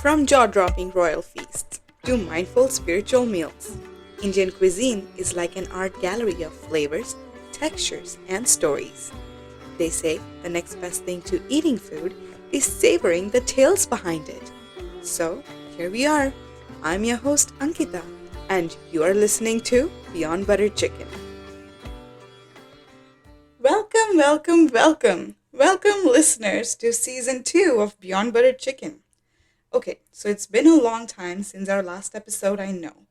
From jaw-dropping royal feasts to mindful spiritual meals, Indian cuisine is like an art gallery of flavors, textures, and stories. They say the next best thing to eating food is savoring the tales behind it. So, here we are. I'm your host Ankita, and you are listening to Beyond Butter Chicken. Welcome, welcome, welcome. Welcome, listeners, to season 2 of Beyond Butter Chicken. Okay, so it's been a long time since our last episode, I know,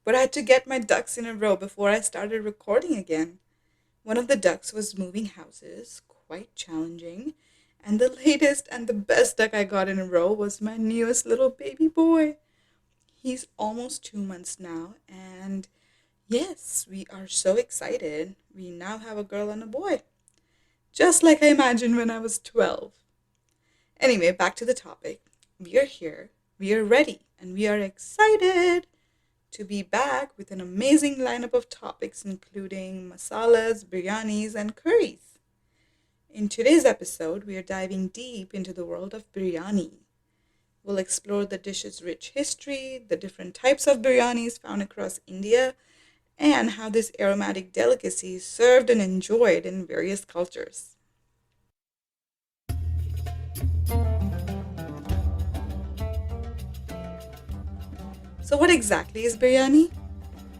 but I had to get my ducks in a row before I started recording again. One of the ducks was moving houses, quite challenging, and the latest and the best duck I got in a row was my newest little baby boy. He's almost 2 months now, and yes, we are so excited. We now have a girl and a boy, just like I imagined when I was 12. Anyway, back to the topic. We are here, we are ready, and we are excited to be back with an amazing lineup of topics including masalas, biryanis, and curries. In today's episode, we are diving deep into the world of biryani. We'll explore the dish's rich history, the different types of biryanis found across India, and how this aromatic delicacy is served and enjoyed in various cultures. So what exactly is biryani?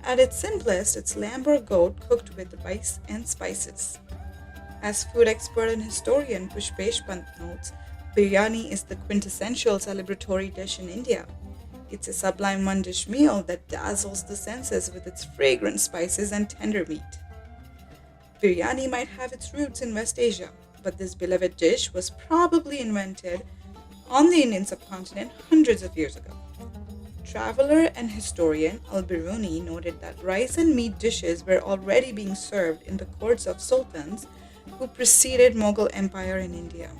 At its simplest, it's lamb or goat cooked with rice and spices. As food expert and historian Pushpesh Pant notes, biryani is the quintessential celebratory dish in India. It's a sublime one-dish meal that dazzles the senses with its fragrant spices and tender meat. Biryani might have its roots in West Asia, but this beloved dish was probably invented on the Indian subcontinent hundreds of years ago. Traveler and historian Al-Biruni noted that rice and meat dishes were already being served in the courts of sultans who preceded Mughal Empire in India.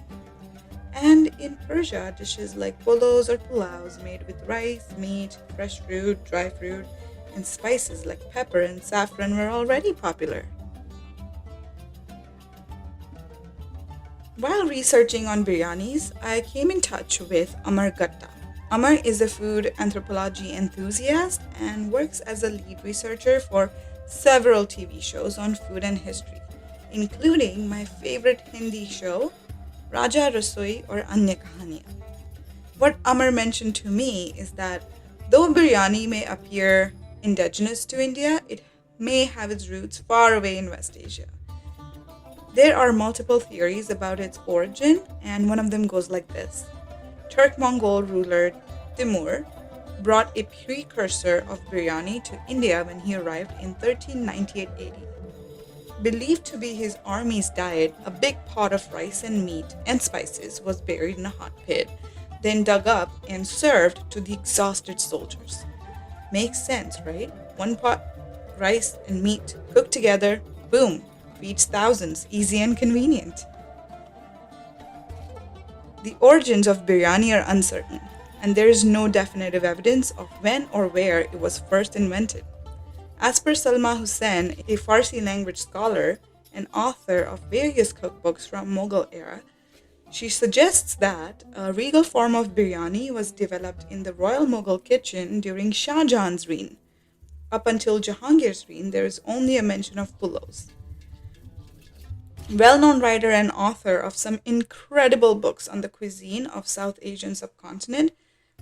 And in Persia, dishes like pulos or pulaus made with rice, meat, fresh fruit, dry fruit, and spices like pepper and saffron were already popular. While researching on biryanis, I came in touch with Amar Gutta. Amar is a food anthropology enthusiast and works as a lead researcher for several TV shows on food and history, including my favorite Hindi show, Raja Rasoi or Anya Kahaniyan. What Amar mentioned to me is that though biryani may appear indigenous to India, it may have its roots far away in West Asia. There are multiple theories about its origin, and one of them goes like this. Turk-Mongol ruler Timur brought a precursor of biryani to India when he arrived in 1398 AD. Believed to be his army's diet, a big pot of rice and meat and spices was buried in a hot pit, then dug up and served to the exhausted soldiers. Makes sense, right? One pot, rice and meat cooked together, boom, feeds thousands, easy and convenient. The origins of biryani are uncertain, and there is no definitive evidence of when or where it was first invented. As per Salma Hussain, a Farsi language scholar and author of various cookbooks from Mughal era, she suggests that a regal form of biryani was developed in the royal Mughal kitchen during Shah Jahan's reign. Up until Jahangir's reign, there is only a mention of pulos. Well-known writer and author of some incredible books on the cuisine of South Asian subcontinent,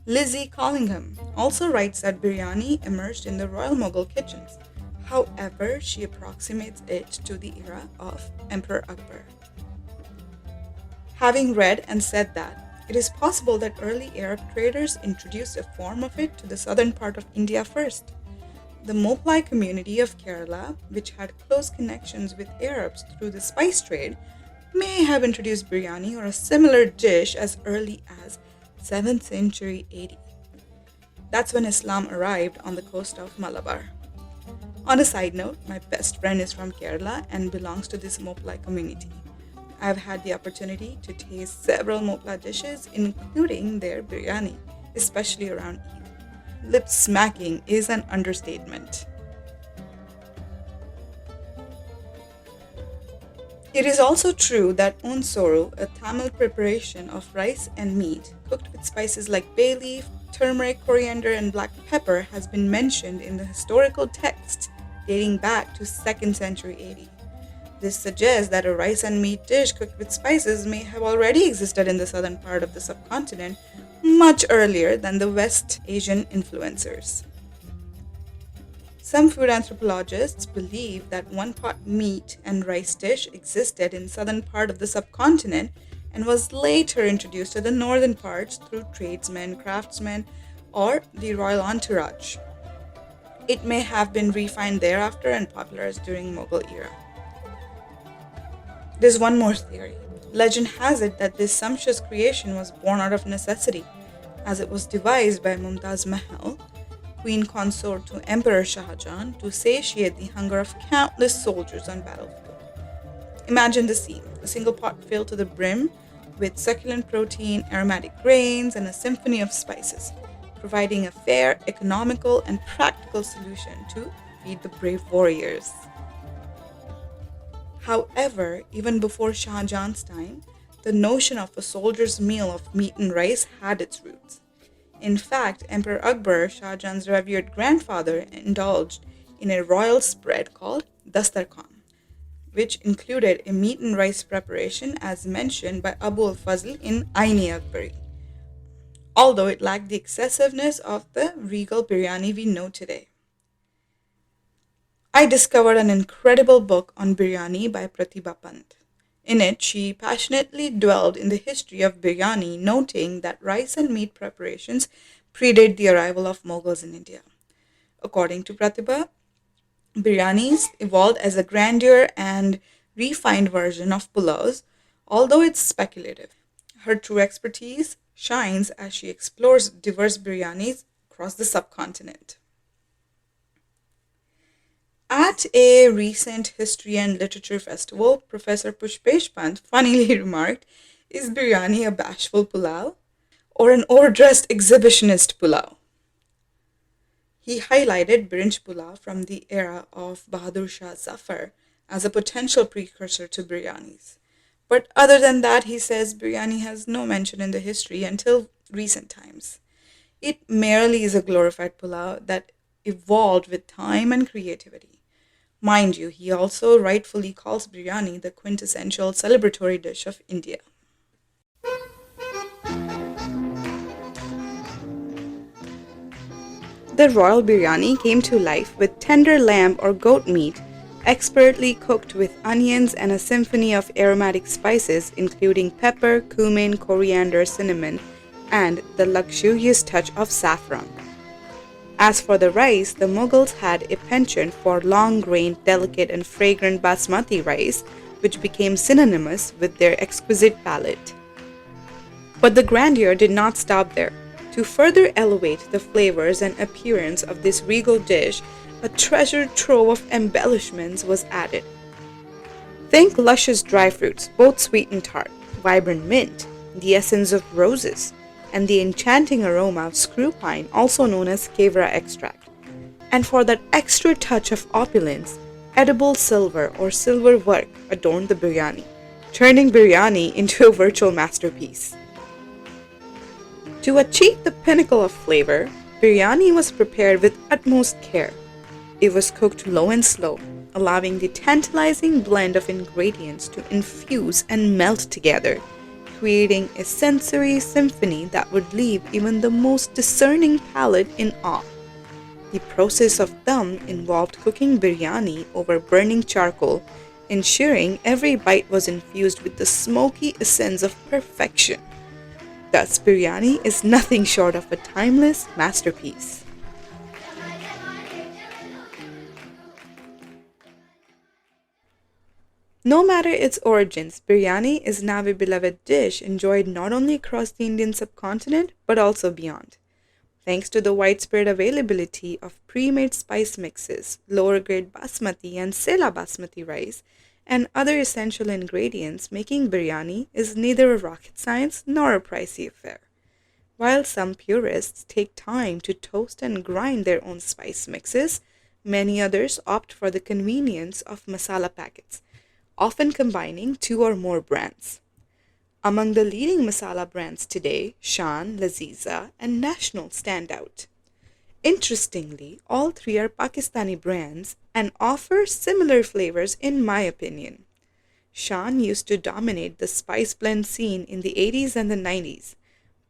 Lizzie Collingham also writes that biryani emerged in the royal Mughal kitchens. However, she approximates it to the era of Emperor Akbar. Having read and said that, it is possible that early Arab traders introduced a form of it to the southern part of India first. The Moplai community of Kerala, which had close connections with Arabs through the spice trade, may have introduced biryani or a similar dish as early as 7th century AD. That's when Islam arrived on the coast of Malabar. On a side note, my best friend is from Kerala and belongs to this Moplai community. I've had the opportunity to taste several Moplai dishes, including their biryani, especially around Eid. Lip smacking is an understatement. It is also true that unsoru, a Tamil preparation of rice and meat cooked with spices like bay leaf, turmeric, coriander, and black pepper, has been mentioned in the historical texts dating back to 2nd century AD. This suggests that a rice and meat dish cooked with spices may have already existed in the southern part of the subcontinent much earlier than the West Asian influencers. Some food anthropologists believe that one pot meat and rice dish existed in southern part of the subcontinent and was later introduced to the northern parts through tradesmen, craftsmen, or the royal entourage. It may have been refined thereafter and popularized during Mughal era. There's one more theory. Legend has it that this sumptuous creation was born out of necessity, as it was devised by Mumtaz Mahal, queen consort to Emperor Shah Jahan, to satiate the hunger of countless soldiers on battlefield. Imagine the scene: a single pot filled to the brim with succulent protein, aromatic grains, and a symphony of spices, providing a fair, economical, and practical solution to feed the brave warriors. However, even before Shah Jahan's time, the notion of a soldier's meal of meat and rice had its roots. In fact, Emperor Akbar, Shah Jahan's revered grandfather, indulged in a royal spread called Dastarkhan, which included a meat and rice preparation as mentioned by Abu al-Fazl in Aini Akbari, although it lacked the excessiveness of the regal biryani we know today. I discovered an incredible book on biryani by Pratibha Pant. In it, she passionately dwelled in the history of biryani, noting that rice and meat preparations predate the arrival of Mughals in India. According to Pratibha, biryanis evolved as a grandeur and refined version of pulavs, although it's speculative. Her true expertise shines as she explores diverse biryanis across the subcontinent. At a recent history and literature festival, Professor Pushpesh Pant funnily remarked, "Is biryani a bashful pulao or an overdressed exhibitionist pulao?" He highlighted Birinj pulao from the era of Bahadur Shah Zafar as a potential precursor to biryanis. But other than that, he says biryani has no mention in the history until recent times. It merely is a glorified pulao that evolved with time and creativity. Mind you, he also rightfully calls biryani the quintessential celebratory dish of India. The royal biryani came to life with tender lamb or goat meat, expertly cooked with onions and a symphony of aromatic spices, including pepper, cumin, coriander, cinnamon, and the luxurious touch of saffron. As for the rice, the Mughals had a penchant for long grained, delicate, and fragrant basmati rice, which became synonymous with their exquisite palate. But the grandeur did not stop there. To further elevate the flavors and appearance of this regal dish, a treasure trove of embellishments was added. Think luscious dry fruits, both sweet and tart, vibrant mint, the essence of roses, and the enchanting aroma of screw pine, also known as kevra extract. And for that extra touch of opulence, edible silver or silver work adorned the biryani, turning biryani into a virtual masterpiece. To achieve the pinnacle of flavor, biryani was prepared with utmost care. It was cooked low and slow, allowing the tantalizing blend of ingredients to infuse and melt together, creating a sensory symphony that would leave even the most discerning palate in awe. The process of dum involved cooking biryani over burning charcoal, ensuring every bite was infused with the smoky essence of perfection. Thus, biryani is nothing short of a timeless masterpiece. No matter its origins, biryani is now a beloved dish enjoyed not only across the Indian subcontinent but also beyond. Thanks to the widespread availability of pre-made spice mixes, lower grade basmati and sela basmati rice, and other essential ingredients, making biryani is neither a rocket science nor a pricey affair. While some purists take time to toast and grind their own spice mixes, many others opt for the convenience of masala packets, often combining two or more brands. Among the leading masala brands today, Shan, Laziza, and National stand out. Interestingly, all three are Pakistani brands and offer similar flavors in my opinion. Shan used to dominate the spice blend scene in the 80s and the 90s,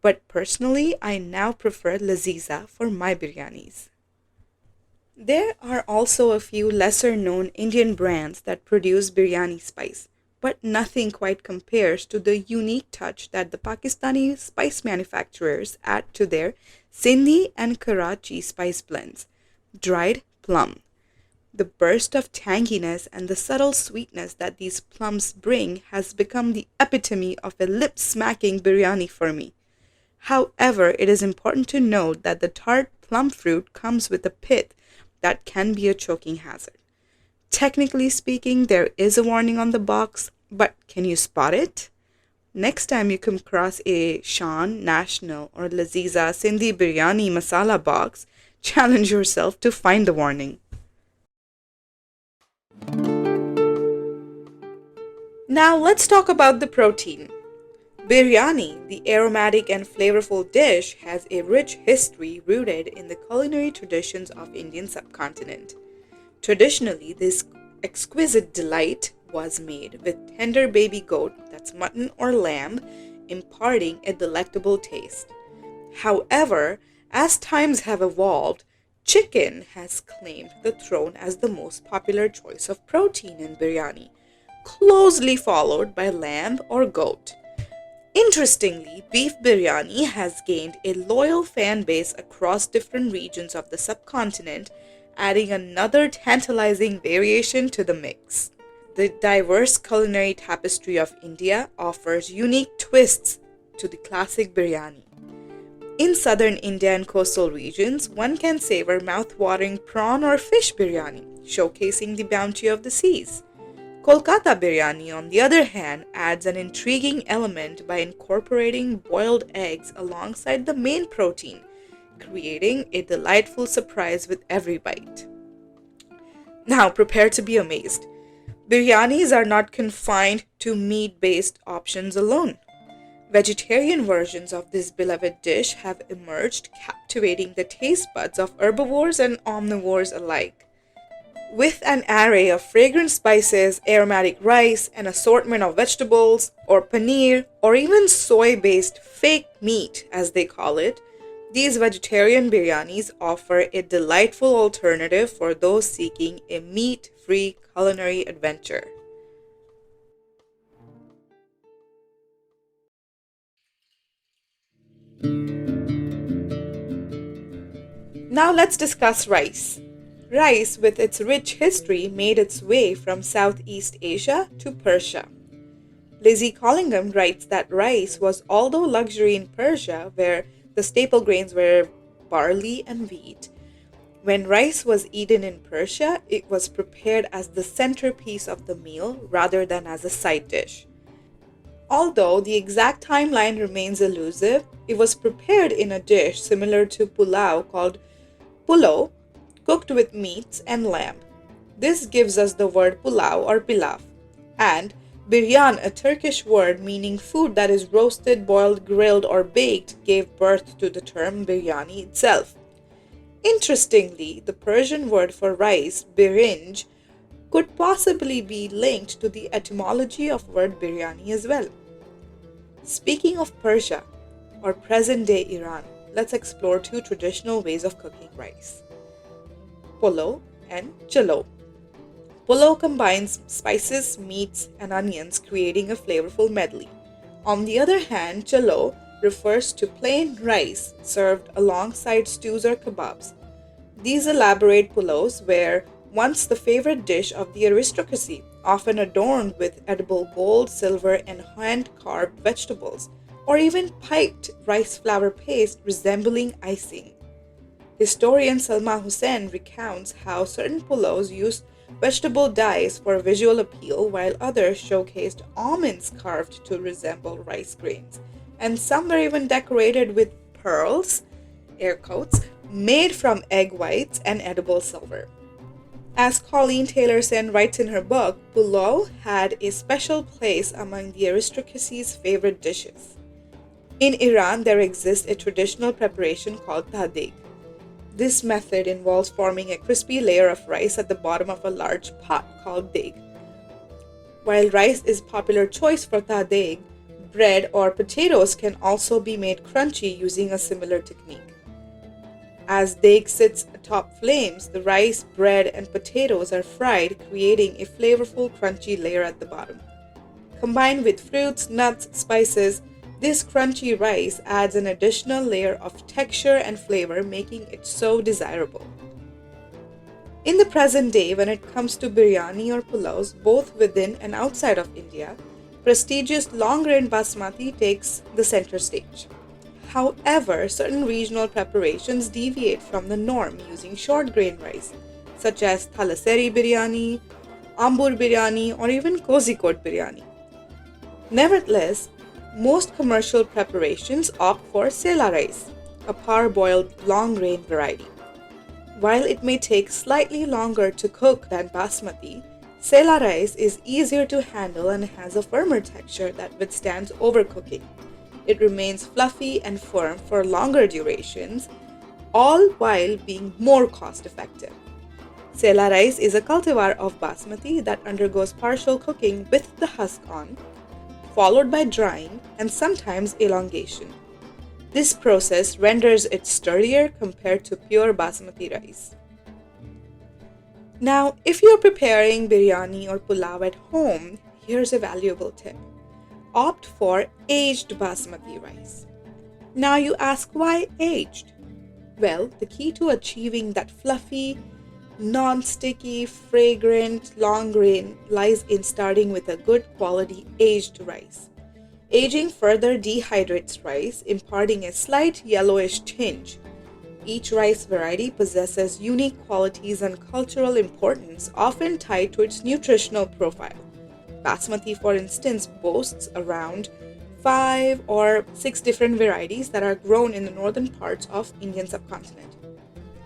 but personally, I now prefer Laziza for my biryanis. There are also a few lesser known Indian brands that produce biryani spice, but nothing quite compares to the unique touch that the Pakistani spice manufacturers add to their Sindhi and Karachi spice blends. Dried plum. The burst of tanginess and the subtle sweetness that these plums bring has become the epitome of a lip smacking biryani for me. However, it is important to note that the tart plum fruit comes with a pith that can be a choking hazard. Technically speaking, there is a warning on the box, but can you spot it? Next time you come across a Shan, National, or Laziza Sindhi Biryani Masala box, challenge yourself to find the warning. Now let's talk about the protein. Biryani, the aromatic and flavorful dish, has a rich history rooted in the culinary traditions of Indian subcontinent. Traditionally, this exquisite delight was made with tender baby goat, that's mutton or lamb, imparting a delectable taste. However, as times have evolved, chicken has claimed the throne as the most popular choice of protein in biryani, closely followed by lamb or goat. Interestingly, beef biryani has gained a loyal fan base across different regions of the subcontinent, adding another tantalizing variation to the mix. The diverse culinary tapestry of India offers unique twists to the classic biryani. In southern India and coastal regions, one can savor mouth-watering prawn or fish biryani, showcasing the bounty of the seas. Kolkata biryani, on the other hand, adds an intriguing element by incorporating boiled eggs alongside the main protein, creating a delightful surprise with every bite. Now, prepare to be amazed. Biryanis are not confined to meat based options alone. Vegetarian versions of this beloved dish have emerged, captivating the taste buds of herbivores and omnivores alike. With an array of fragrant spices, aromatic rice, an assortment of vegetables, or paneer, or even soy based fake meat, as they call it, these vegetarian biryanis offer a delightful alternative for those seeking a meat free culinary adventure. Now let's discuss rice. Rice, with its rich history, made its way from Southeast Asia to Persia. Lizzie Collingham writes that rice was although luxury in Persia, where the staple grains were barley and wheat. When rice was eaten in Persia, it was prepared as the centerpiece of the meal rather than as a side dish. Although the exact timeline remains elusive, it was prepared in a dish similar to pulao called pulo, cooked with meats and lamb. This gives us the word pulao or pilaf, and biryan, a Turkish word meaning food that is roasted, boiled, grilled, or baked, gave birth to the term biryani itself. Interestingly, the Persian word for rice, birinj, could possibly be linked to the etymology of word biryani as well. Speaking of Persia, or present-day Iran, let's explore two traditional ways of cooking rice: polo and chalo. Polo combines spices, meats, and onions, creating a flavorful medley. On the other hand, chalo refers to plain rice served alongside stews or kebabs. These elaborate pulos were once the favorite dish of the aristocracy, often adorned with edible gold, silver, and hand-carved vegetables, or even piped rice flour paste resembling icing. Historian Salma Hussain recounts how certain pulos used vegetable dyes for visual appeal, while others showcased almonds carved to resemble rice grains, and some were even decorated with pearls, air quotes, made from egg whites and edible silver. As Colleen Taylor Sen writes in her book, pulao had a special place among the aristocracy's favorite dishes. In Iran, there exists a traditional preparation called tahdeg. This method involves forming a crispy layer of rice at the bottom of a large pot called deg. While rice is a popular choice for tahdeg, bread or potatoes can also be made crunchy using a similar technique. As deg sits atop flames, the rice, bread, and potatoes are fried, creating a flavorful, crunchy layer at the bottom. Combined with fruits, nuts, spices, this crunchy rice adds an additional layer of texture and flavor, making it so desirable. In the present day, when it comes to biryani or pulaus, both within and outside of India, prestigious long-grain basmati takes the center stage. However, certain regional preparations deviate from the norm using short grain rice, such as thalassery biryani, ambur biryani, or even kozhikode biryani. Nevertheless, most commercial preparations opt for sela rice, a parboiled long grain variety. While it may take slightly longer to cook than basmati, sela rice is easier to handle and has a firmer texture that withstands overcooking. It remains fluffy and firm for longer durations, all while being more cost effective. Sela rice is a cultivar of basmati that undergoes partial cooking with the husk on, followed by drying and sometimes elongation. This process renders it sturdier compared to pure basmati rice. Now, if you're preparing biryani or pulao at home, here's a valuable tip. Opt for aged basmati rice. Now you ask, why aged? Well, the key to achieving that fluffy, non-sticky, fragrant, long grain lies in starting with a good quality aged rice. Aging further dehydrates rice, imparting a slight yellowish tinge. Each rice variety possesses unique qualities and cultural importance, often tied to its nutritional profile. Basmati, for instance, boasts around 5 or 6 different varieties that are grown in the northern parts of Indian subcontinent.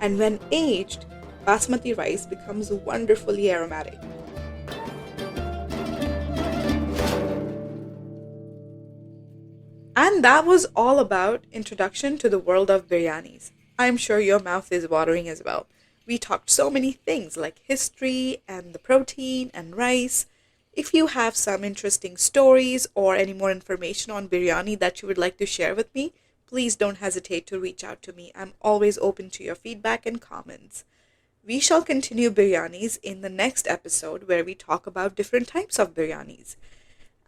And when aged, basmati rice becomes wonderfully aromatic. And that was all about introduction to the world of biryanis. I'm sure your mouth is watering as well. We talked so many things like history and the protein and rice. If you have some interesting stories or any more information on biryani that you would like to share with me, please don't hesitate to reach out to me. I'm always open to your feedback and comments. We shall continue biryanis in the next episode where we talk about different types of biryanis.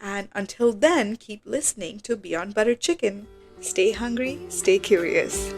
And until then, keep listening to Beyond Butter Chicken. Stay hungry, stay curious.